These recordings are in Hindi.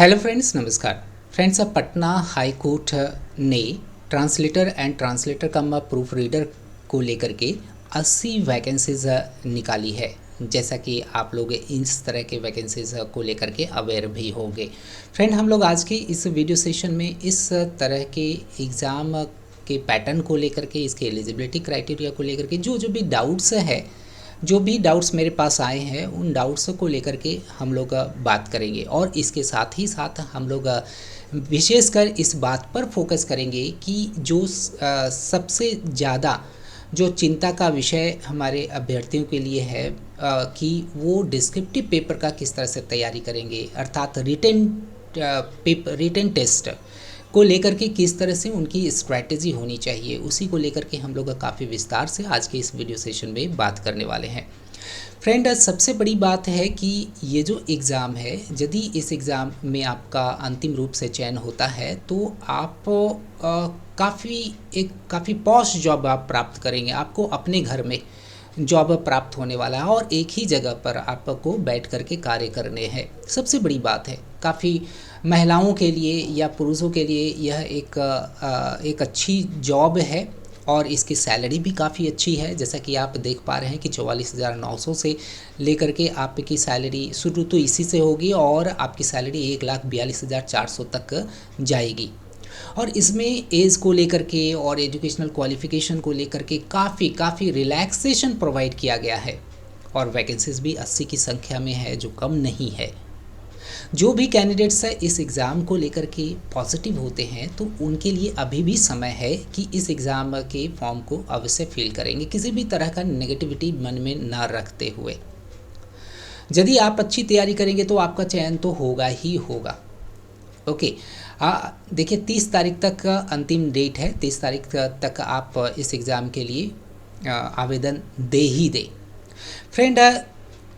हेलो फ्रेंड्स, नमस्कार फ्रेंड्स। अब पटना हाई कोर्ट ने translator and translator come proof reader को लेकर के 80 वैकेंसीज निकाली है। जैसा कि आप लोग इस तरह के वैकेंसीज को लेकर के अवेयर भी होंगे। फ्रेंड, हम लोग आज के इस वीडियो सेशन में इस तरह के एग्ज़ाम के पैटर्न को लेकर के, इसके एलिजिबिलिटी क्राइटेरिया को लेकर के जो भी डाउट्स है, जो भी डाउट्स मेरे पास आए हैं, उन डाउट्स को लेकर के हम लोग बात करेंगे। और इसके साथ ही साथ हम लोग विशेषकर इस बात पर फोकस करेंगे कि जो सबसे ज़्यादा जो चिंता का विषय हमारे अभ्यर्थियों के लिए है कि वो डिस्क्रिप्टिव पेपर का किस तरह से तैयारी करेंगे, अर्थात रिटन टेस्ट को लेकर के किस तरह से उनकी स्ट्रैटेजी होनी चाहिए, उसी को लेकर के हम लोग काफ़ी विस्तार से आज के इस वीडियो सेशन में बात करने वाले हैं। फ्रेंड, सबसे बड़ी बात है कि ये जो एग्ज़ाम है, यदि इस एग्ज़ाम में आपका अंतिम रूप से चयन होता है तो आप काफ़ी पॉश जॉब आप प्राप्त करेंगे। आपको अपने घर में जॉब प्राप्त होने वाला है और एक ही जगह पर आपको बैठ कर के कार्य करने हैं। सबसे बड़ी बात है, काफ़ी महिलाओं के लिए या पुरुषों के लिए यह एक अच्छी जॉब है और इसकी सैलरी भी काफ़ी अच्छी है। जैसा कि आप देख पा रहे हैं कि 44,900 से लेकर के आपकी सैलरी शुरू तो इसी से होगी और आपकी सैलरी 1,42,400 तक जाएगी। और इसमें एज को लेकर के और एजुकेशनल क्वालिफ़िकेशन को लेकर के काफ़ी रिलैक्सेशन प्रोवाइड किया गया है और वैकेंसीज भी 80 की संख्या में है, जो कम नहीं है। जो भी कैंडिडेट्स इस एग्ज़ाम को लेकर के पॉजिटिव होते हैं तो उनके लिए अभी भी समय है कि इस एग्ज़ाम के फॉर्म को अवश्य फिल करेंगे, किसी भी तरह का नेगेटिविटी मन में ना रखते हुए। यदि आप अच्छी तैयारी करेंगे तो आपका चयन तो होगा ही होगा। ओके, देखिए 30 तारीख तक का अंतिम डेट है। 30 तारीख तक आप इस एग्ज़ाम के लिए आवेदन दे ही दें। फ्रेंड,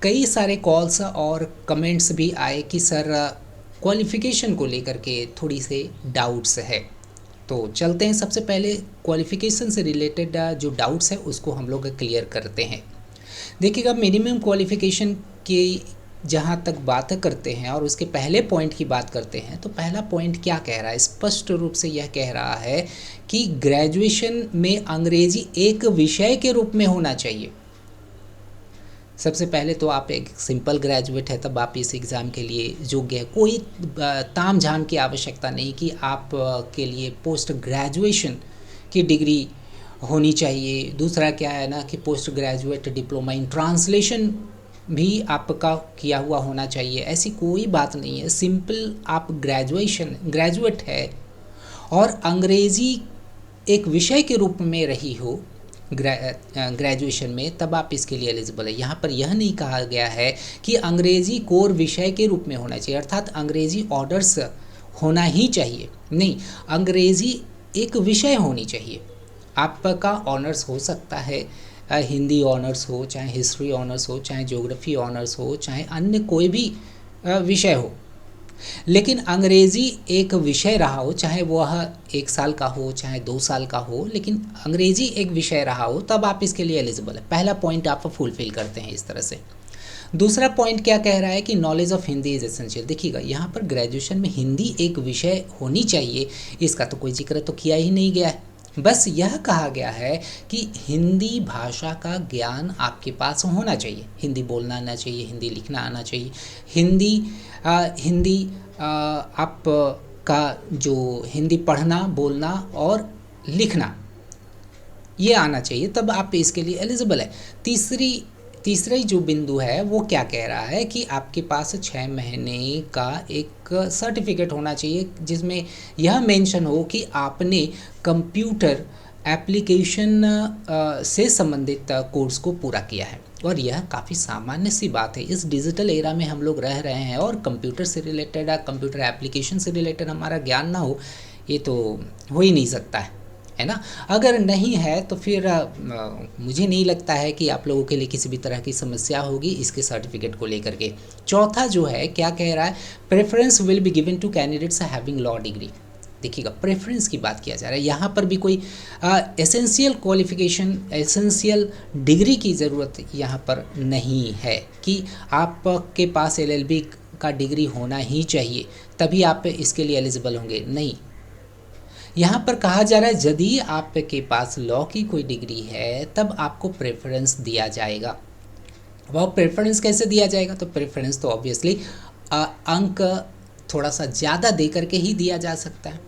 कई सारे कॉल्स और कमेंट्स भी आए कि सर क्वालिफ़िकेशन को लेकर के थोड़ी से डाउट्स है। तो चलते हैं, सबसे पहले क्वालिफ़िकेशन से रिलेटेड जो डाउट्स है उसको हम लोग क्लियर करते हैं। देखिएगा, मिनिमम क्वालिफ़िकेशन की जहाँ तक बात करते हैं और उसके पहले पॉइंट की बात करते हैं तो पहला पॉइंट क्या कह रहा है? स्पष्ट रूप से यह कह रहा है कि ग्रेजुएशन में अंग्रेजी एक विषय के रूप में होना चाहिए। सबसे पहले तो आप एक सिंपल ग्रेजुएट है तब आप इस एग्ज़ाम के लिए योग्य है। कोई ताम झाम की आवश्यकता नहीं कि आप के लिए पोस्ट ग्रेजुएशन की डिग्री होनी चाहिए। दूसरा क्या है ना कि post graduate diploma in translation भी आपका किया हुआ होना चाहिए। ऐसी कोई बात नहीं है। सिंपल आप ग्रेजुएट है और अंग्रेज़ी एक विषय के रूप में रही हो ग्रेजुएशन में, तब आप इसके लिए एलिजिबल है। यहाँ पर यह नहीं कहा गया है कि अंग्रेज़ी कोर विषय के रूप में होना चाहिए, अर्थात अंग्रेज़ी ऑनर्स होना ही चाहिए। नहीं, अंग्रेज़ी एक विषय होनी चाहिए। आपका ऑनर्स हो सकता है हिंदी ऑनर्स हो, चाहे हिस्ट्री ऑनर्स हो, चाहे ज्योग्राफी ऑनर्स हो, चाहे अन्य कोई भी विषय हो, लेकिन अंग्रेज़ी एक विषय रहा हो, चाहे वह 1 साल का हो चाहे 2 साल का हो, लेकिन अंग्रेज़ी एक विषय रहा हो, तब आप इसके लिए एलिजिबल है। पहला पॉइंट आप फुलफिल करते हैं इस तरह से। दूसरा पॉइंट क्या कह रहा है कि knowledge of Hindi is essential. देखिएगा, यहाँ पर ग्रेजुएशन में हिंदी एक विषय होनी चाहिए, इसका तो कोई जिक्र तो किया ही नहीं गया है। बस यह कहा गया है कि हिंदी भाषा का ज्ञान आपके पास होना चाहिए। हिंदी बोलना आना चाहिए, हिंदी लिखना आना चाहिए, हिंदी आपका जो हिंदी पढ़ना, बोलना और लिखना ये आना चाहिए, तब आप इसके लिए एलिजिबल है। तीसरा जो बिंदु है वो क्या कह रहा है कि आपके पास 6 महीने का एक सर्टिफिकेट होना चाहिए जिसमें यह मेंशन हो कि आपने कंप्यूटर एप्लीकेशन से संबंधित कोर्स को पूरा किया है। और यह काफ़ी सामान्य सी बात है। इस डिजिटल एरा में हम लोग रह रहे हैं और कंप्यूटर से रिलेटेड, कंप्यूटर एप्लीकेशन से रिलेटेड हमारा ज्ञान ना हो, ये तो हो ही नहीं सकता है ना। अगर नहीं है तो फिर मुझे नहीं लगता है कि आप लोगों के लिए किसी भी तरह की समस्या होगी इसके सर्टिफिकेट को लेकर के। चौथा जो है क्या कह रहा है, preference will be given to candidates having law degree. देखिएगा, प्रेफरेंस की बात किया जा रहा है, यहाँ पर भी कोई एसेंशियल क्वालिफिकेशन, एसेंशियल डिग्री की ज़रूरत यहाँ पर नहीं है कि आपके पास LLB का डिग्री होना ही चाहिए तभी आप इसके लिए एलिजिबल होंगे, नहीं। यहाँ पर कहा जा रहा है यदि आपके पास लॉ की कोई डिग्री है तब आपको प्रेफरेंस दिया जाएगा। वह प्रेफरेंस कैसे दिया जाएगा? तो प्रेफरेंस तो ऑब्वियसली अंक थोड़ा सा ज़्यादा दे करके ही दिया जा सकता है।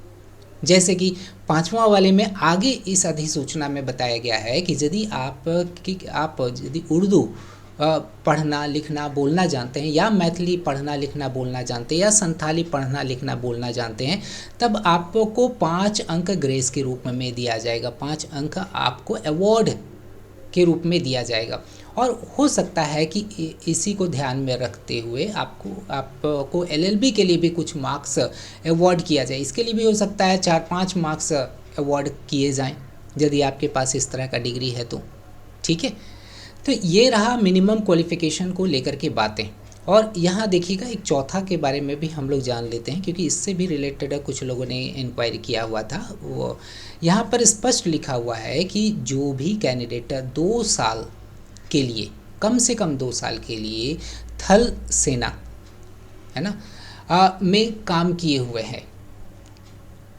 जैसे कि 5वां वाले में आगे इस अधिसूचना में बताया गया है कि यदि आप यदि उर्दू पढ़ना लिखना बोलना जानते हैं, या मैथिली पढ़ना लिखना बोलना जानते हैं, या संथाली पढ़ना लिखना बोलना जानते हैं, तब आपको 5 अंक ग्रेस के रूप में दिया जाएगा। 5 अंक आपको अवॉर्ड के रूप में दिया जाएगा। और हो सकता है कि इसी को ध्यान में रखते हुए आपको एलएलबी के लिए भी कुछ मार्क्स अवॉर्ड किया जाए। इसके लिए भी हो सकता है 4-5 मार्क्स अवॉर्ड किए जाएं यदि आपके पास इस तरह का डिग्री है तो, ठीक है। तो ये रहा मिनिमम क्वालिफ़िकेशन को लेकर के बातें। और यहाँ देखिएगा एक चौथा के बारे में भी हम लोग जान लेते हैं, क्योंकि इससे भी रिलेटेड कुछ लोगों ने इंक्वायरी किया हुआ था। वो यहाँ पर स्पष्ट लिखा हुआ है कि जो भी कैंडिडेट 2 साल के लिए, कम से कम 2 साल के लिए थल सेना है ना में काम किए हुए हैं,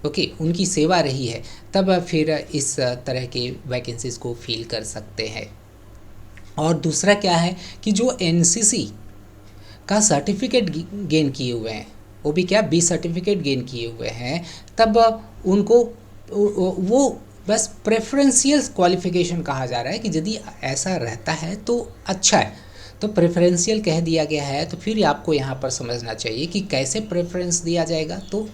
ओके, उनकी सेवा रही है, तब फिर इस तरह के वैकेंसीज़ को फिल कर सकते हैं। और दूसरा क्या है कि जो एनसीसी का सर्टिफिकेट गेन किए हुए हैं, वो भी क्या, 20 सर्टिफिकेट गेन किए हुए हैं, तब उनको वो बस प्रेफरेंशियल क्वालिफ़िकेशन कहा जा रहा है कि यदि ऐसा रहता है तो अच्छा है। तो प्रेफरेंशियल कह दिया गया है, तो फिर आपको यहाँ पर समझना चाहिए कि कैसे प्रेफरेंस दिया जाएगा। तो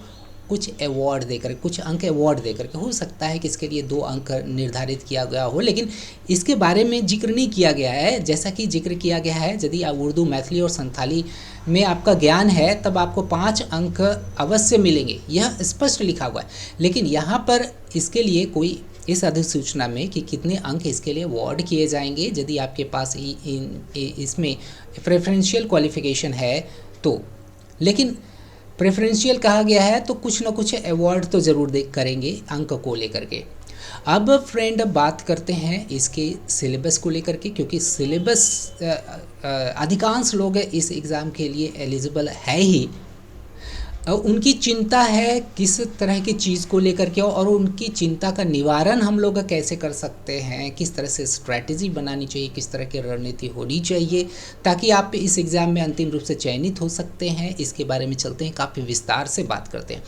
कुछ अवार्ड देकर, कुछ अंक अवार्ड देकर के, हो सकता है कि इसके लिए 2 अंक निर्धारित किया गया हो, लेकिन इसके बारे में जिक्र नहीं किया गया है। जैसा कि जिक्र किया गया है, यदि आप उर्दू, मैथिली और संथाली में आपका ज्ञान है तब आपको 5 अंक अवश्य मिलेंगे, यह स्पष्ट लिखा हुआ है। लेकिन यहाँ पर इसके लिए कोई इस अधिसूचना में कि कितने अंक इसके लिए अवार्ड किए जाएंगे यदि आपके पास इसमें प्रेफरेंशियल क्वालिफ़िकेशन है तो। लेकिन प्रेफरेंशियल कहा गया है तो कुछ ना कुछ अवार्ड तो ज़रूर दे करेंगे अंक को लेकर के। अब फ्रेंड बात करते हैं इसके सिलेबस को लेकर के, क्योंकि सिलेबस अधिकांश लोग इस एग्ज़ाम के लिए एलिजिबल है ही। उनकी चिंता है किस तरह की चीज़ को लेकर के, और उनकी चिंता का निवारण हम लोग कैसे कर सकते हैं, किस तरह से स्ट्रैटेजी बनानी चाहिए, किस तरह की रणनीति होनी चाहिए ताकि आप इस एग्ज़ाम में अंतिम रूप से चयनित हो सकते हैं। इसके बारे में चलते हैं, काफ़ी विस्तार से बात करते हैं।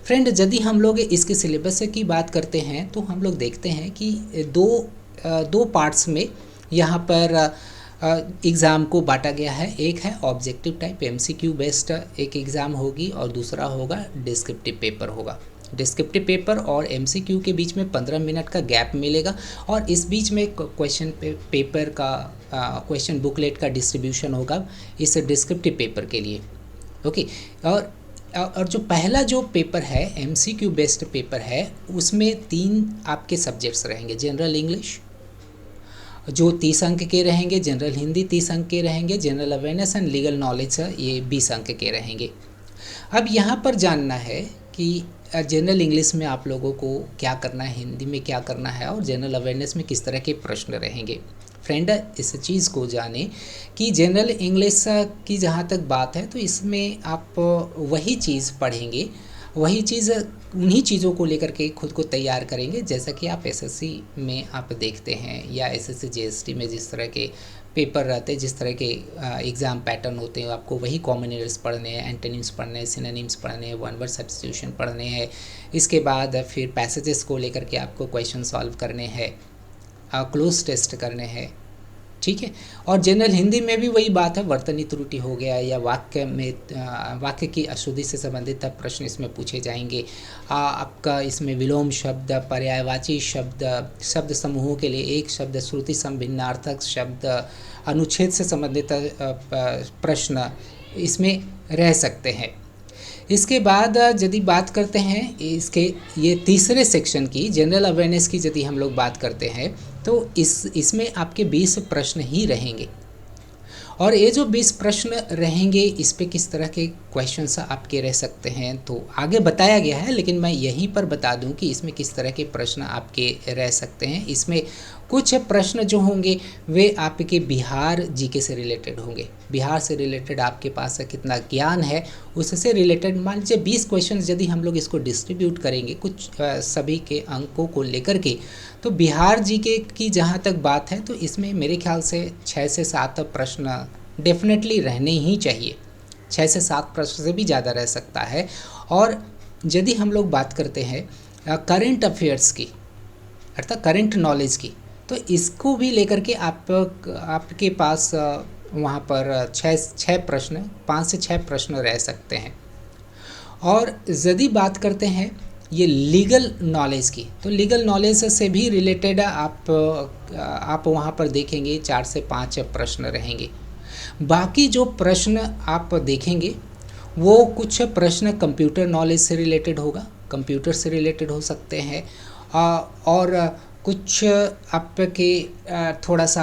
फ्रेंड, यदि हम लोग इसके सिलेबस की बात करते हैं तो हम लोग देखते हैं कि दो पार्ट्स में यहाँ पर एग्ज़ाम को बांटा गया है। एक है ऑब्जेक्टिव टाइप एमसीक्यू बेस्ड एक एग्ज़ाम होगी, और दूसरा होगा डिस्क्रिप्टिव पेपर होगा। डिस्क्रिप्टिव पेपर और एमसीक्यू के बीच में 15 मिनट का गैप मिलेगा, और इस बीच में क्वेश्चन पेपर का क्वेश्चन बुकलेट का डिस्ट्रीब्यूशन होगा इस डिस्क्रिप्टिव पेपर के लिए, ओके। और जो पहला जो पेपर है एमसीक्यू बेस्ड पेपर है, उसमें 3 आपके सब्जेक्ट्स रहेंगे। जनरल इंग्लिश जो 30 अंक के रहेंगे, जनरल हिंदी 30 अंक के रहेंगे, general awareness and legal knowledge ये 20 अंक के रहेंगे। अब यहाँ पर जानना है कि जनरल इंग्लिश में आप लोगों को क्या करना है, हिंदी में क्या करना है, और जनरल अवेयरनेस में किस तरह के प्रश्न रहेंगे। फ्रेंड, इस चीज़ को जाने कि जनरल इंग्लिश की जहाँ तक बात है तो इसमें आप वही चीज़ पढ़ेंगे, वही चीज़, उन्हीं चीज़ों को लेकर के खुद को तैयार करेंगे जैसा कि आप एसएससी में आप देखते हैं, या एसएससी जीएसटी में जिस तरह के पेपर रहते हैं, जिस तरह के एग्ज़ाम पैटर्न होते हैं, आपको वही कॉमन एरर्स पढ़ने हैं, एंटोनिम्स पढ़ने हैं, सिनोनिम्स पढ़ने हैं, वन वर्ड सब्स्टिट्यूशन पढ़ने हैं। इसके बाद फिर पैसेजेस को लेकर के आपको क्वेश्चन सॉल्व करने हैं, क्लोज टेस्ट करने हैं, ठीक है। और जनरल हिंदी में भी वही बात है, वर्तनी त्रुटि हो गया या वाक्य की अशुद्धि से संबंधित प्रश्न इसमें पूछे जाएंगे। आपका इसमें विलोम शब्द, पर्यायवाची शब्द, शब्द समूहों के लिए एक शब्द, श्रुति संभिन्नार्थक शब्द, अनुच्छेद से संबंधित प्रश्न इसमें रह सकते हैं। इसके बाद यदि बात करते हैं इसके ये तीसरे सेक्शन की, जनरल अवेयरनेस की यदि हम लोग बात करते हैं तो इसमें आपके 20 प्रश्न ही रहेंगे, और ये जो 20 प्रश्न रहेंगे इस पे किस तरह के क्वेश्चंस आपके रह सकते हैं तो आगे बताया गया है, लेकिन मैं यहीं पर बता दूं कि इसमें किस तरह के प्रश्न आपके रह सकते हैं। इसमें कुछ प्रश्न जो होंगे वे आपके बिहार जीके से रिलेटेड होंगे। बिहार से रिलेटेड आपके पास कितना ज्ञान है उससे रिलेटेड, मान लीजिए 20 क्वेश्चन यदि हम लोग इसको डिस्ट्रीब्यूट करेंगे कुछ सभी के अंकों को लेकर के, तो बिहार जीके की जहाँ तक बात है तो इसमें मेरे ख्याल से 6 से 7 प्रश्न डेफिनेटली रहने ही चाहिए। 6 से 7 प्रश्न से भी ज़्यादा रह सकता है। और यदि हम लोग बात करते हैं करंट अफेयर्स की, अर्थात करंट नॉलेज की, तो इसको भी लेकर के आपके पास वहाँ पर 6 प्रश्न, 5 से 6 प्रश्न रह सकते हैं। और यदि बात करते हैं ये लीगल नॉलेज की, तो लीगल नॉलेज से भी रिलेटेड आप वहाँ पर देखेंगे 4 से 5 प्रश्न रहेंगे। बाकी जो प्रश्न आप देखेंगे वो कुछ प्रश्न कंप्यूटर नॉलेज से रिलेटेड होगा, कंप्यूटर से रिलेटेड हो सकते हैं, और कुछ आपके थोड़ा सा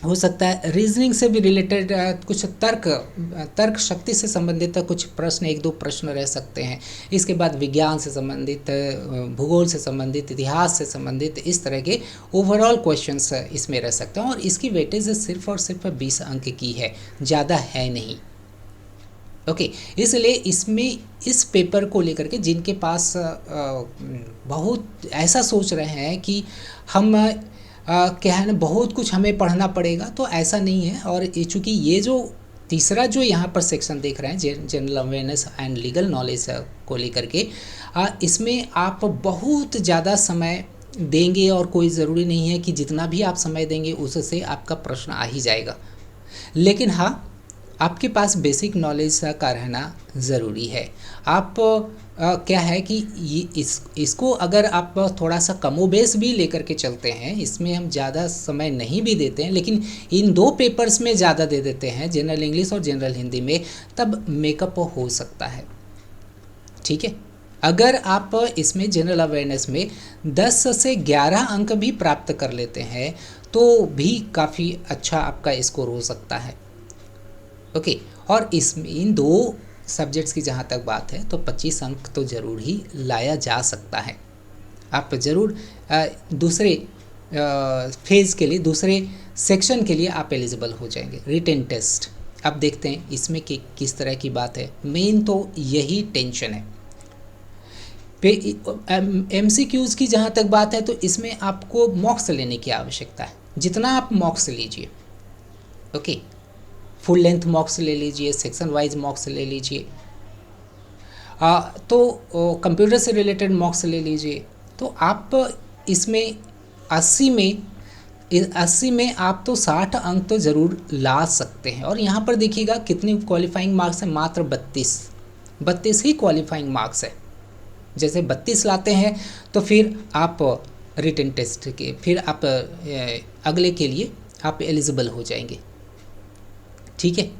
हो सकता है रीजनिंग से भी रिलेटेड, कुछ तर्क शक्ति से संबंधित कुछ प्रश्न, 1-2 प्रश्न रह सकते हैं। इसके बाद विज्ञान से संबंधित, भूगोल से संबंधित, इतिहास से संबंधित, इस तरह के ओवरऑल क्वेश्चंस इसमें रह सकते हैं। और इसकी वेटेज सिर्फ और सिर्फ 20 अंक की है, ज़्यादा है नहीं। ओके, इसलिए इसमें इस पेपर को लेकर के जिनके पास बहुत ऐसा सोच रहे हैं कि हम क्या है ना बहुत कुछ हमें पढ़ना पड़ेगा, तो ऐसा नहीं है। और चूँकि ये जो तीसरा जो यहाँ पर सेक्शन देख रहे हैं general awareness and legal knowledge को लेकर के, इसमें आप बहुत ज़्यादा समय देंगे और कोई ज़रूरी नहीं है कि जितना भी आप समय देंगे उससे आपका प्रश्न आ ही जाएगा। लेकिन हाँ, आपके पास बेसिक नॉलेज का रहना ज़रूरी है। आप क्या है कि इसको अगर आप थोड़ा सा कमोबेश भी लेकर के चलते हैं, इसमें हम ज़्यादा समय नहीं भी देते हैं, लेकिन इन 2 पेपर्स में ज़्यादा दे देते हैं, जनरल इंग्लिश और जनरल हिंदी में, तब मेकअप हो सकता है। ठीक है, अगर आप इसमें जनरल अवेयरनेस में 10 से 11 अंक भी प्राप्त कर लेते हैं तो भी काफ़ी अच्छा आपका स्कोर हो सकता है। ओके, और इसमें इन 2 सब्जेक्ट्स की जहाँ तक बात है तो 25 अंक तो ज़रूर ही लाया जा सकता है। आप ज़रूर दूसरे फेज़ के लिए, दूसरे सेक्शन के लिए आप एलिजिबल हो जाएंगे। रिटन टेस्ट अब देखते हैं इसमें कि किस तरह की बात है। मेन तो यही टेंशन है। MCQs की जहाँ तक बात है तो इसमें आपको मॉक्स लेने की आवश्यकता है। जितना आप मॉक्स लीजिए, ओके, फुल लेंथ मॉक्स ले लीजिए, सेक्शन वाइज मॉक्स ले लीजिए, तो कंप्यूटर से रिलेटेड मॉक्स ले लीजिए, तो आप इसमें 80 में आप तो 60 अंक तो ज़रूर ला सकते हैं। और यहाँ पर देखिएगा कितनी क्वालिफाइंग मार्क्स है, मात्र 32 ही क्वालिफाइंग मार्क्स है। जैसे 32 लाते हैं तो फिर आप रिटन टेस्ट के, फिर आप अगले के लिए आप एलिजिबल हो जाएंगे। ठीक है,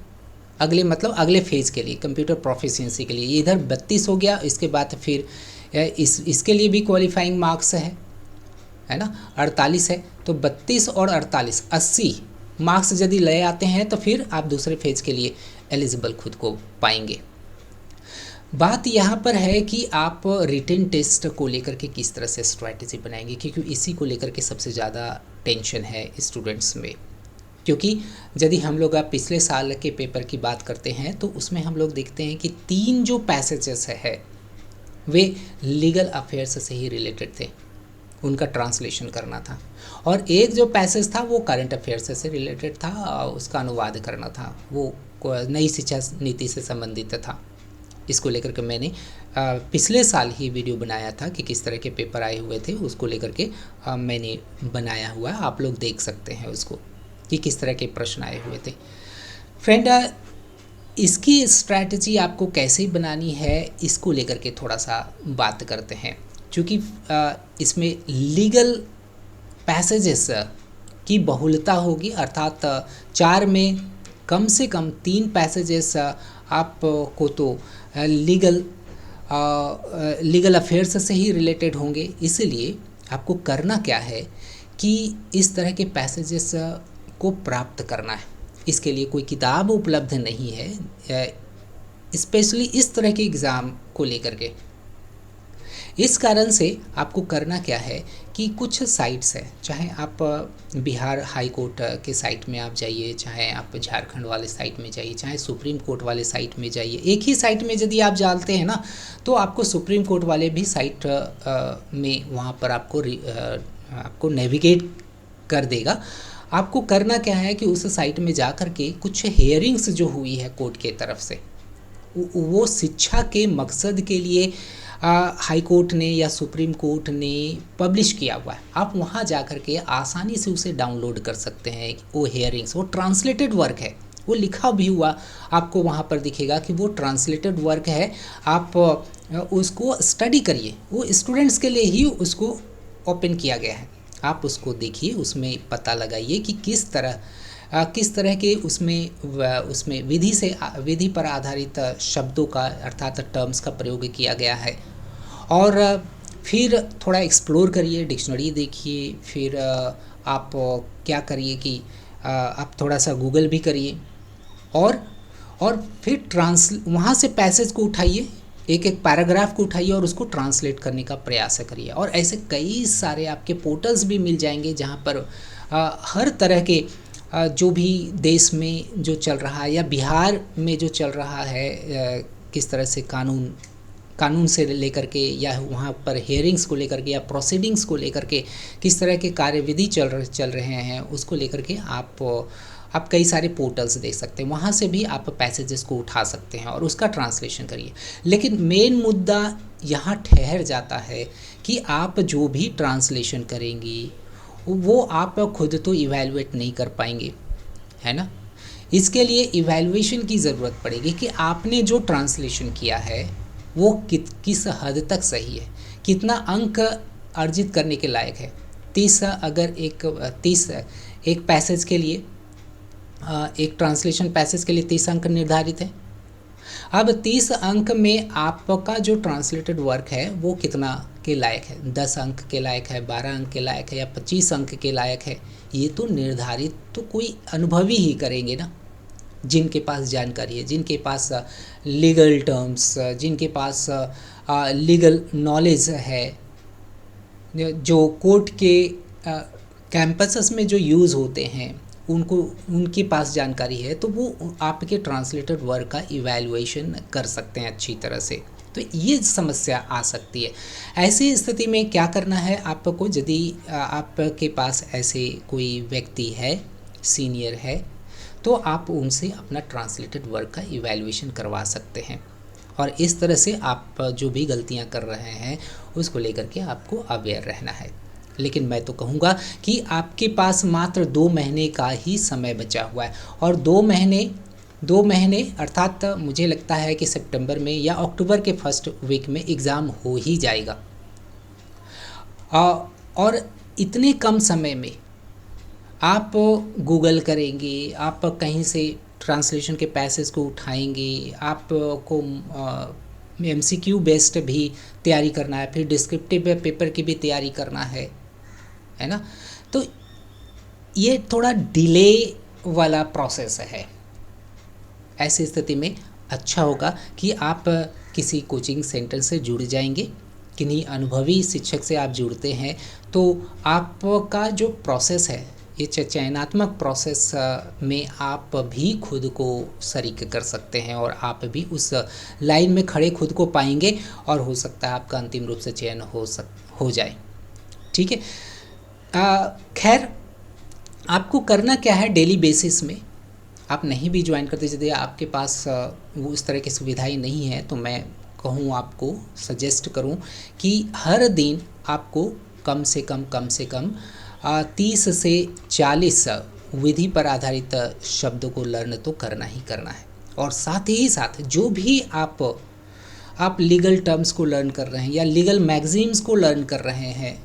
अगले मतलब अगले फेज़ के लिए, कंप्यूटर प्रोफिशिएंसी के लिए। ये इधर 32 हो गया, इसके बाद फिर इसके लिए भी क्वालिफाइंग मार्क्स है ना, 48 है। तो 32 और 48 80 मार्क्स यदि ले आते हैं तो फिर आप दूसरे फेज़ के लिए एलिजिबल खुद को पाएंगे। बात यहाँ पर है कि आप रिटन टेस्ट को लेकर के किस तरह से स्ट्रैटेजी बनाएंगे, क्योंकि इसी को लेकर के सबसे ज़्यादा टेंशन है स्टूडेंट्स में। क्योंकि यदि हम लोग आप पिछले साल के पेपर की बात करते हैं तो उसमें हम लोग देखते हैं कि 3 जो पैसेजेस है वे लीगल अफेयर्स से ही रिलेटेड थे, उनका ट्रांसलेशन करना था। और एक जो पैसेज था वो करंट अफेयर्स से रिलेटेड था, उसका अनुवाद करना था, वो नई शिक्षा नीति से संबंधित था। इसको लेकर के मैंने पिछले साल ही वीडियो बनाया था कि किस तरह के पेपर आए हुए थे, उसको लेकर के मैंने बनाया हुआ है, आप लोग देख सकते हैं उसको कि किस तरह के प्रश्न आए हुए थे। फ्रेंड, इसकी स्ट्रैटेजी आपको कैसे बनानी है इसको लेकर के थोड़ा सा बात करते हैं। क्योंकि इसमें लीगल पैसेजेस की बहुलता होगी, अर्थात 4 में कम से कम 3 पैसेजेस आपको तो लीगल अफेयर्स से ही रिलेटेड होंगे। इसलिए आपको करना क्या है कि इस तरह के पैसेजेस को प्राप्त करना है। इसके लिए कोई किताब उपलब्ध नहीं है, स्पेशली इस तरह के एग्ज़ाम को लेकर के। इस कारण से आपको करना क्या है कि कुछ साइट्स है, चाहे आप बिहार हाई कोर्ट के साइट में आप जाइए, चाहे आप झारखंड वाले साइट में जाइए, चाहे सुप्रीम कोर्ट वाले साइट में जाइए, एक ही साइट में यदि आप जाते हैं ना तो आपको सुप्रीम कोर्ट वाले भी साइट में वहाँ पर आपको नेविगेट कर देगा। आपको करना क्या है कि उस साइट में जा कर के कुछ हेयरिंग्स जो हुई है कोर्ट के तरफ से, वो शिक्षा के मकसद के लिए हाई कोर्ट ने या सुप्रीम कोर्ट ने पब्लिश किया हुआ है। आप वहाँ जा कर के आसानी से उसे डाउनलोड कर सकते हैं। वो हेयरिंग्स, वो ट्रांसलेटेड वर्क है, वो लिखा भी हुआ आपको वहाँ पर दिखेगा कि वो ट्रांसलेटेड वर्क है। आप उसको स्टडी करिए, वो स्टूडेंट्स के लिए ही उसको ओपन किया गया है। आप उसको देखिए, उसमें पता लगाइए कि किस तरह के उसमें विधि पर आधारित शब्दों का अर्थात टर्म्स का प्रयोग किया गया है। और फिर थोड़ा एक्सप्लोर करिए, डिक्शनरी देखिए। फिर आप क्या करिए कि आप थोड़ा सा गूगल भी करिए और फिर वहाँ से पैसेज को उठाइए, एक एक पैराग्राफ को उठाइए और उसको ट्रांसलेट करने का प्रयास करिए। और ऐसे कई सारे आपके पोर्टल्स भी मिल जाएंगे जहाँ पर हर तरह के जो भी देश में जो चल रहा है या बिहार में जो चल रहा है, किस तरह से कानून से लेकर के या वहाँ पर हेयरिंग्स को लेकर के या प्रोसीडिंग्स को लेकर के किस तरह के कार्यविधि चल रहे हैं, उसको लेकर के आप कई सारे पोर्टल्स देख सकते हैं। वहाँ से भी आप पैसेजेस को उठा सकते हैं और उसका ट्रांसलेशन करिए। लेकिन मेन मुद्दा यहाँ ठहर जाता है कि आप जो भी ट्रांसलेशन करेंगी वो आप खुद तो इवैल्यूएट नहीं कर पाएंगे, है ना। इसके लिए इवैल्यूएशन की ज़रूरत पड़ेगी कि आपने जो ट्रांसलेशन किया है वो किस हद तक सही है, कितना अंक अर्जित करने के लायक है। 30 अगर एक पैसेज के लिए, एक ट्रांसलेशन पैसेज के लिए 30 अंक निर्धारित है। अब 30 अंक में आपका जो ट्रांसलेटेड वर्क है वो कितना के लायक है, 10 अंक के लायक है, 12 अंक के लायक है या 25 अंक के लायक है, ये तो निर्धारित तो कोई अनुभवी ही करेंगे ना, जिनके पास जानकारी है, जिनके पास लीगल टर्म्स, जिनके पास लीगल नॉलेज है, जो कोर्ट के कैंपसेस में जो यूज़ होते हैं उनके पास जानकारी है, तो वो आपके ट्रांसलेटेड वर्क का इवैल्यूएशन कर सकते हैं अच्छी तरह से। तो ये समस्या आ सकती है। ऐसी स्थिति में क्या करना है आपको, यदि आपके पास ऐसे कोई व्यक्ति है, सीनियर है, तो आप उनसे अपना ट्रांसलेटेड वर्क का इवैल्यूएशन करवा सकते हैं। और इस तरह से आप जो भी गलतियां कर रहे हैं उसको लेकर के आपको अवेयर रहना है। लेकिन मैं तो कहूँगा कि आपके पास मात्र 2 महीने का ही समय बचा हुआ है, और 2 महीने अर्थात मुझे लगता है कि सितंबर में या अक्टूबर के फर्स्ट वीक में एग्ज़ाम हो ही जाएगा। और इतने कम समय में आप गूगल करेंगे, आप कहीं से ट्रांसलेशन के पैसेज को उठाएंगे, आपको MCQ बेस्ड भी तैयारी करना है, फिर डिस्क्रिप्टिव पेपर की भी तैयारी करना है ना। तो ये थोड़ा डिले वाला प्रोसेस है। ऐसी स्थिति में अच्छा होगा कि आप किसी कोचिंग सेंटर से जुड़ जाएंगे, किन्हीं अनुभवी शिक्षक से आप जुड़ते हैं तो आपका जो प्रोसेस है, ये चयनात्मक प्रोसेस में आप भी खुद को शरीक कर सकते हैं और आप भी उस लाइन में खड़े खुद को पाएंगे और हो सकता है आपका अंतिम रूप से चयन हो जाए। ठीक है। खैर, आपको करना क्या है, डेली बेसिस में आप नहीं भी ज्वाइन करते, यदि आपके पास वो इस तरह की सुविधाएं नहीं है, तो मैं कहूँ आपको सजेस्ट करूँ कि हर दिन आपको कम से कम 30 से 40 विधि पर आधारित शब्दों को लर्न तो करना ही करना है। और साथ ही साथ जो भी आप लीगल टर्म्स को लर्न कर रहे हैं या लीगल मैगजीन्स को लर्न कर रहे हैं,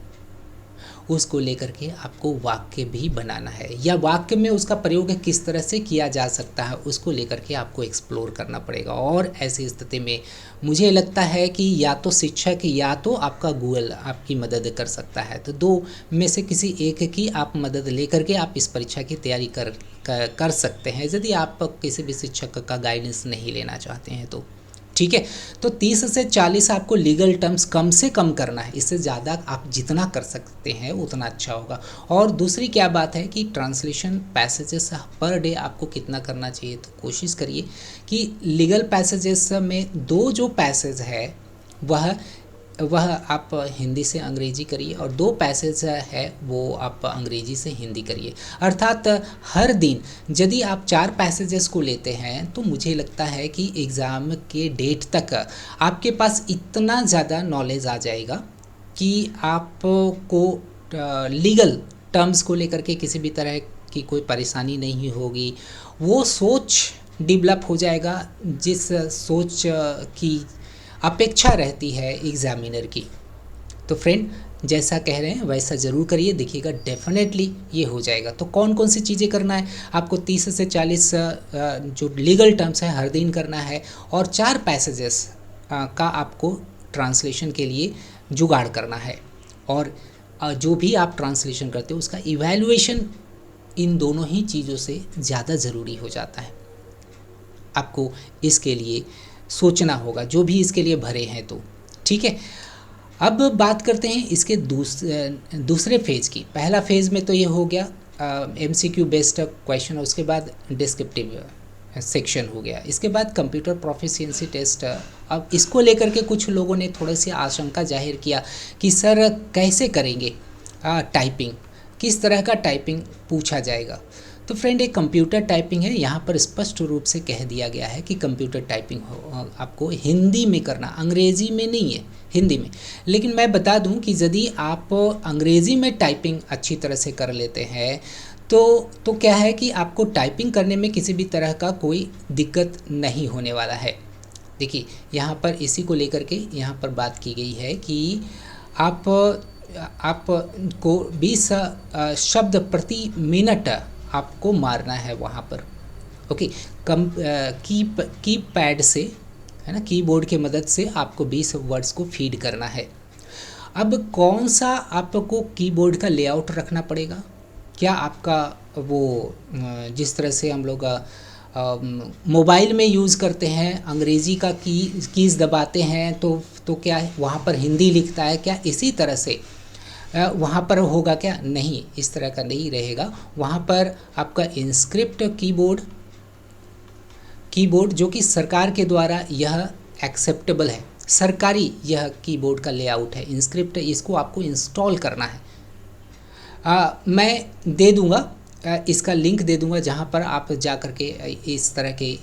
उसको लेकर के आपको वाक्य भी बनाना है, या वाक्य में उसका प्रयोग किस तरह से किया जा सकता है उसको लेकर के आपको एक्सप्लोर करना पड़ेगा। और ऐसी स्थिति में मुझे लगता है कि या तो शिक्षक या तो आपका गूगल आपकी मदद कर सकता है। तो 2 में से किसी एक की आप मदद लेकर के आप इस परीक्षा की तैयारी कर सकते हैं, यदि आप किसी भी शिक्षक का गाइडेंस नहीं लेना चाहते हैं तो। ठीक है। तो 30 से 40 आपको लीगल टर्म्स कम से कम करना है, इससे ज़्यादा आप जितना कर सकते हैं उतना अच्छा होगा। और दूसरी क्या बात है कि ट्रांसलेशन पैसेजेस पर डे आपको कितना करना चाहिए, तो कोशिश करिए कि लीगल पैसेजेस में 2 जो पैसेज है वह आप हिंदी से अंग्रेजी करिए, और 2 पैसेज है वो आप अंग्रेजी से हिंदी करिए। अर्थात हर दिन यदि आप 4 पैसेजेस को लेते हैं तो मुझे लगता है कि एग्ज़ाम के डेट तक आपके पास इतना ज़्यादा नॉलेज आ जाएगा कि आपको लीगल टर्म्स को लेकर के किसी भी तरह की कोई परेशानी नहीं होगी। वो सोच डेवलप हो जाएगा जिस सोच की अपेक्षा रहती है एग्ज़ामिनर की। तो फ्रेंड, जैसा कह रहे हैं वैसा ज़रूर करिए, देखिएगा डेफिनेटली ये हो जाएगा। तो कौन कौन सी चीज़ें करना है आपको, 30 से 40 जो लीगल टर्म्स है हर दिन करना है, और 4 पैसेजेस का आपको ट्रांसलेशन के लिए जुगाड़ करना है। और जो भी आप ट्रांसलेशन करते हो उसका इवैल्यूएशन इन दोनों ही चीज़ों से ज़्यादा ज़रूरी हो जाता है। आपको इसके लिए सोचना होगा, जो भी इसके लिए भरे हैं तो ठीक है। अब बात करते हैं इसके दूसरे फेज़ की। पहला फेज़ में तो ये हो गया MCQ बेस्ड क्वेश्चन, और उसके बाद डिस्क्रिप्टिव सेक्शन हो गया। इसके बाद कंप्यूटर प्रोफिशिएंसी टेस्ट। अब इसको लेकर के कुछ लोगों ने थोड़ी सी आशंका जाहिर किया कि सर कैसे करेंगे टाइपिंग, किस तरह का टाइपिंग पूछा जाएगा। तो फ्रेंड, एक कंप्यूटर टाइपिंग है, यहाँ पर स्पष्ट रूप से कह दिया गया है कि कंप्यूटर टाइपिंग आपको हिंदी में करना, अंग्रेज़ी में नहीं है, हिंदी में। लेकिन मैं बता दूं कि यदि आप अंग्रेज़ी में टाइपिंग अच्छी तरह से कर लेते हैं तो क्या है कि आपको टाइपिंग करने में किसी भी तरह का कोई दिक्कत नहीं होने वाला है। देखिए, यहाँ पर इसी को लेकर के यहाँ पर बात की गई है कि आपको 20 शब्द प्रति मिनट आपको मारना है वहाँ पर। ओके, की पैड से, है ना, कीबोर्ड की मदद से आपको 20 वर्ड्स को फीड करना है। अब कौन सा आपको कीबोर्ड का लेआउट रखना पड़ेगा? क्या आपका वो जिस तरह से हम लोग मोबाइल में यूज़ करते हैं, अंग्रेज़ी का कीज़ दबाते हैं तो क्या वहाँ पर हिंदी लिखता है, क्या इसी तरह से वहाँ पर होगा क्या? नहीं, इस तरह का नहीं रहेगा। वहाँ पर आपका इंस्क्रिप्ट कीबोर्ड जो कि सरकार के द्वारा यह एक्सेप्टेबल है, सरकारी यह कीबोर्ड का लेआउट है, इंस्क्रिप्ट, इसको आपको इंस्टॉल करना है। मैं दे दूँगा, इसका लिंक दे दूँगा जहाँ पर आप जा कर के इस तरह के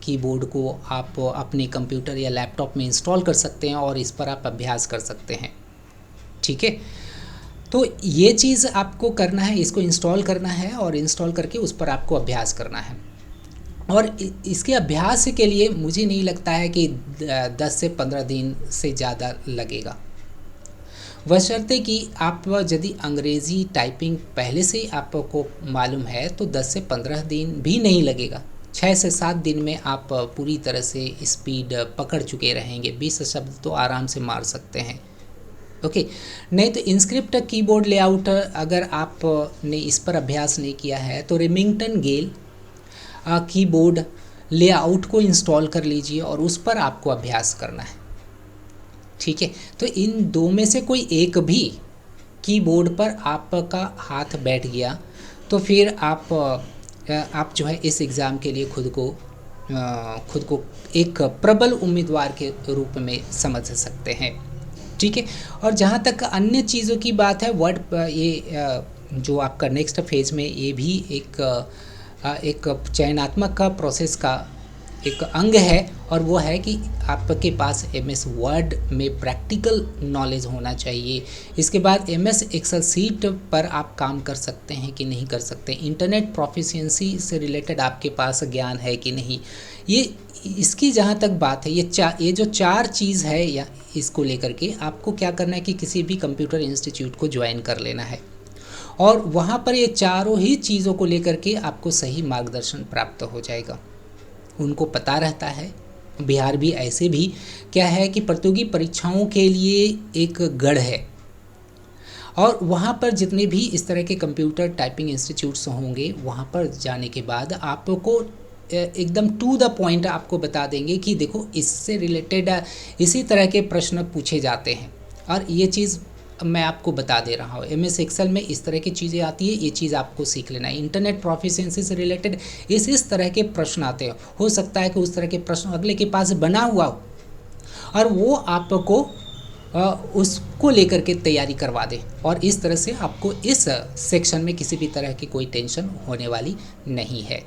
कीबोर्ड को आप अपने कंप्यूटर या लैपटॉप में इंस्टॉल कर सकते हैं और इस पर आप अभ्यास कर सकते हैं। ठीक है, तो ये चीज़ आपको करना है, इसको इंस्टॉल करना है और इंस्टॉल करके उस पर आपको अभ्यास करना है। और इसके अभ्यास के लिए मुझे नहीं लगता है कि 10 से 15 दिन से ज़्यादा लगेगा, बशर्ते कि आप यदि अंग्रेज़ी टाइपिंग पहले से आपको मालूम है तो 10 से 15 दिन भी नहीं लगेगा। 6 से 7 दिन में आप पूरी तरह से स्पीड पकड़ चुके रहेंगे, 20 शब्द तो आराम से मार सकते हैं। ओके, नहीं तो इंस्क्रिप्ट कीबोर्ड लेआउट अगर आपने इस पर अभ्यास नहीं किया है तो रेमिंगटन गेल कीबोर्ड लेआउट को इंस्टॉल कर लीजिए और उस पर आपको अभ्यास करना है। ठीक है, तो इन दो में से कोई एक भी कीबोर्ड पर आपका हाथ बैठ गया तो फिर आप जो है इस एग्ज़ाम के लिए खुद को एक प्रबल उम्मीदवार के रूप में समझ सकते हैं। ठीक है, और जहाँ तक अन्य चीज़ों की बात है, वर्ड ये जो आपका नेक्स्ट फेज़ में ये भी एक चयनात्मक का प्रोसेस का एक अंग है, और वो है कि आपके पास MS वर्ड में प्रैक्टिकल नॉलेज होना चाहिए। इसके बाद MS एक्सेल सीट पर आप काम कर सकते हैं कि नहीं कर सकते, इंटरनेट प्रोफिशिएंसी से रिलेटेड आपके पास ज्ञान है कि नहीं, ये इसकी जहाँ तक बात है, ये जो 4 चीज़ है, या इसको लेकर के आपको क्या करना है कि किसी भी कंप्यूटर इंस्टीट्यूट को ज्वाइन कर लेना है और वहाँ पर ये चारों ही चीज़ों को लेकर के आपको सही मार्गदर्शन प्राप्त हो जाएगा। उनको पता रहता है, बिहार भी ऐसे भी क्या है कि प्रतियोगी परीक्षाओं के लिए एक गढ़ है, और वहाँ पर जितने भी इस तरह के कंप्यूटर टाइपिंग इंस्टीट्यूट्स होंगे, वहाँ पर जाने के बाद आपको एकदम टू द पॉइंट आपको बता देंगे कि देखो इससे रिलेटेड इसी तरह के प्रश्न पूछे जाते हैं। और ये चीज़ मैं आपको बता दे रहा हूँ, MS एक्सेल में इस तरह की चीज़ें आती है, ये चीज़ आपको सीख लेना है। इंटरनेट प्रोफिशिएंसी से रिलेटेड इस तरह के प्रश्न आते हैं। हो सकता है कि उस तरह के प्रश्न अगले के पास बना हुआ हो और वो आपको उसको लेकर के तैयारी करवा दे, और इस तरह से आपको इस सेक्शन में किसी भी तरह की कोई टेंशन होने वाली नहीं है।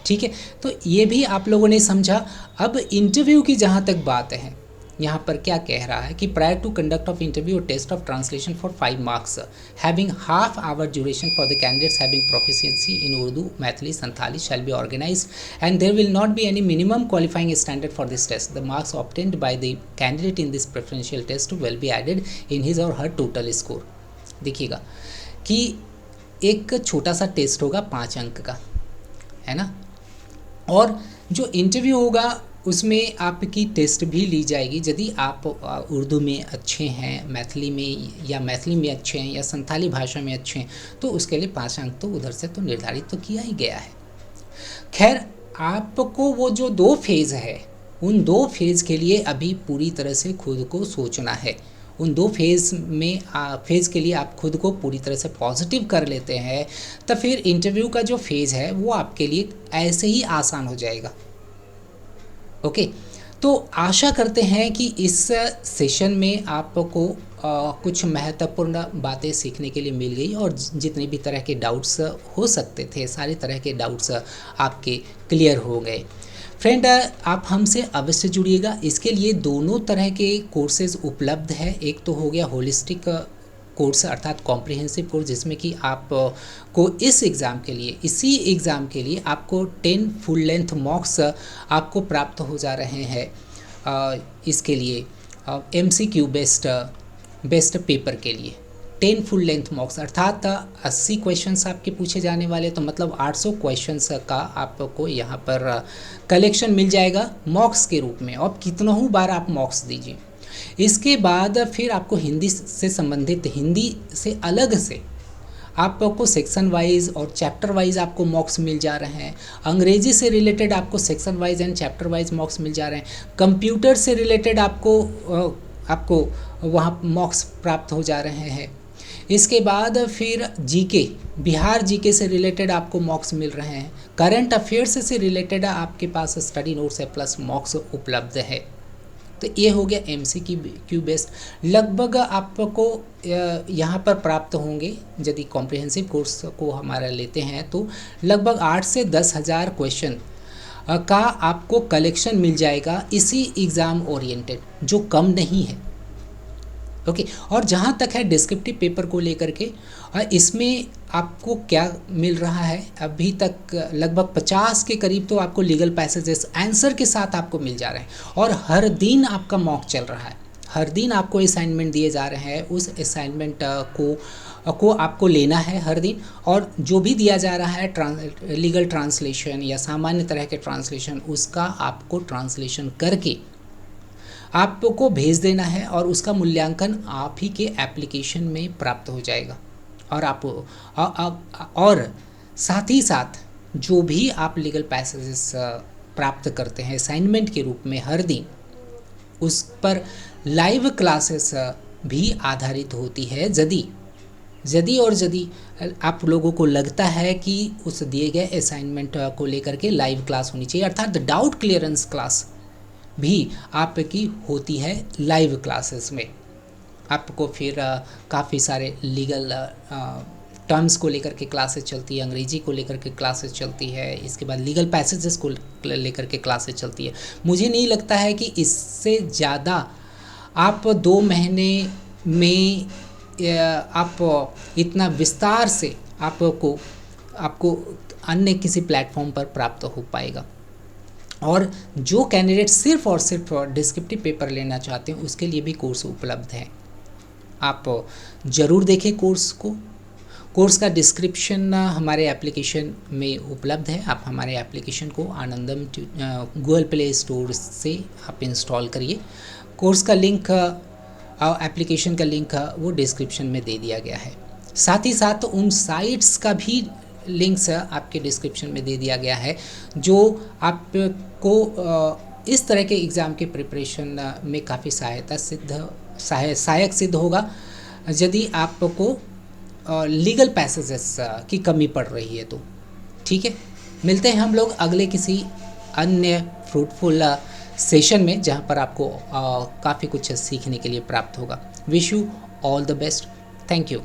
ठीक है, तो ये भी आप लोगों ने समझा। अब इंटरव्यू की जहाँ तक बात है, यहाँ पर क्या कह रहा है कि prior to conduct of interview test of translation for 5 marks having half hour duration for the candidates having proficiency in Urdu, Maithili, Santhali shall be organised and there will not be any minimum qualifying standard for this test. The marks obtained by the candidate in this preferential test will be added in his or her total score. देखिएगा कि एक छोटा सा टेस्ट होगा 5 अंक का, है ना, और जो इंटरव्यू होगा उसमें आपकी टेस्ट भी ली जाएगी। यदि आप उर्दू में अच्छे हैं, मैथिली में अच्छे हैं, या संथाली भाषा में अच्छे हैं, तो उसके लिए 5 अंक तो उधर से तो निर्धारित तो किया ही गया है। खैर, आपको वो जो 2 फेज़ है, उन 2 फेज़ के लिए अभी पूरी तरह से खुद को सोचना है। उन 2 फेज़ के लिए आप खुद को पूरी तरह से पॉजिटिव कर लेते हैं, तो फिर इंटरव्यू का जो फेज़ है वो आपके लिए ऐसे ही आसान हो जाएगा। ओके, तो आशा करते हैं कि इस सेशन में आपको कुछ महत्वपूर्ण बातें सीखने के लिए मिल गई, और जितने भी तरह के डाउट्स हो सकते थे, सारे तरह के डाउट्स आपके क्लियर हो गए। फ्रेंड, आप हमसे अवश्य जुड़िएगा। इसके लिए दोनों तरह के कोर्सेज उपलब्ध है। एक तो हो गया होलिस्टिक कोर्स अर्थात कॉम्प्रिहेंसिव कोर्स, जिसमें कि आप को इसी एग्ज़ाम के लिए आपको 10 फुल लेंथ मॉक्स आपको प्राप्त हो जा रहे हैं। इसके लिए MCQ बेस्ड पेपर के लिए 10 फुल लेंथ मॉक्स अर्थात 80 क्वेश्चंस आपके पूछे जाने वाले, तो मतलब 800 क्वेश्चंस का आपको यहाँ पर कलेक्शन मिल जाएगा मॉक्स के रूप में। अब कितनों बार आप मॉक्स दीजिए। इसके बाद फिर आपको हिंदी से संबंधित, हिंदी से अलग से आपको सेक्शन वाइज और चैप्टर वाइज आपको मॉक्स मिल जा रहे हैं। अंग्रेजी से रिलेटेड आपको section wise and chapter wise mocks मिल जा रहे हैं। कंप्यूटर से रिलेटेड आपको वहाँ मॉक्स प्राप्त हो जा रहे हैं। इसके बाद फिर जीके, बिहार जीके से रिलेटेड आपको मॉक्स मिल रहे हैं। करंट अफेयर्स से रिलेटेड आपके पास स्टडी नोट्स है प्लस मॉक्स उपलब्ध है। तो ये हो गया MCQ बेस्ड। लगभग आपको यहाँ पर प्राप्त होंगे, यदि कॉम्प्रिहेंसिव कोर्स को हमारा लेते हैं तो लगभग 8 से 10 हज़ार क्वेश्चन का आपको कलेक्शन मिल जाएगा इसी एग्ज़ाम ओरिएंटेड, जो कम नहीं है। ओके, और जहाँ तक है डिस्क्रिप्टिव पेपर को लेकर के, इसमें आपको क्या मिल रहा है, अभी तक लगभग 50 के करीब तो आपको लीगल पैसेजेस आंसर के साथ आपको मिल जा रहे हैं, और हर दिन आपका मॉक चल रहा है। हर दिन आपको असाइनमेंट दिए जा रहे हैं, उस असाइनमेंट को आपको लेना है हर दिन, और जो भी दिया जा रहा है लीगल ट्रांसलेशन या सामान्य तरह के ट्रांसलेशन, उसका आपको ट्रांसलेशन करके आपको भेज देना है, और उसका मूल्यांकन आप ही के एप्लीकेशन में प्राप्त हो जाएगा। और साथ ही साथ जो भी आप लीगल पैसेजेस प्राप्त करते हैं असाइनमेंट के रूप में हर दिन, उस पर लाइव क्लासेस भी आधारित होती है। यदि आप लोगों को लगता है कि उस दिए गए असाइनमेंट को लेकर के लाइव क्लास होनी चाहिए, अर्थात डाउट क्लियरेंस क्लास भी आपकी होती है लाइव क्लासेस में। आपको फिर काफ़ी सारे लीगल टर्म्स को लेकर के क्लासेस चलती है, अंग्रेजी को लेकर के क्लासेस चलती है, इसके बाद लीगल पैसेजेस को लेकर के क्लासेस चलती है। मुझे नहीं लगता है कि इससे ज़्यादा आप 2 महीने में आप इतना विस्तार से आपको अन्य किसी प्लेटफॉर्म पर प्राप्त हो पाएगा। और जो कैंडिडेट सिर्फ और सिर्फ डिस्क्रिप्टिव पेपर लेना चाहते हैं, उसके लिए भी कोर्स उपलब्ध है। आप ज़रूर देखें कोर्स का डिस्क्रिप्शन हमारे एप्लीकेशन में उपलब्ध है। आप हमारे एप्लीकेशन को आनंदम गूगल प्ले स्टोर से आप इंस्टॉल करिए। कोर्स का लिंक, एप्लीकेशन का लिंक वो डिस्क्रिप्शन में दे दिया गया है। साथ ही साथ उन साइट्स का भी लिंक्स आपके डिस्क्रिप्शन में दे दिया गया है, जो आपको इस तरह के एग्ज़ाम के प्रिपरेशन में काफ़ी सहायक सिद्ध होगा यदि आपको लीगल पैसेजेस की कमी पड़ रही है तो। ठीक है, मिलते हैं हम लोग अगले किसी अन्य फ्रूटफुल सेशन में, जहां पर आपको काफ़ी कुछ सीखने के लिए प्राप्त होगा। Wish you all the best. Thank you.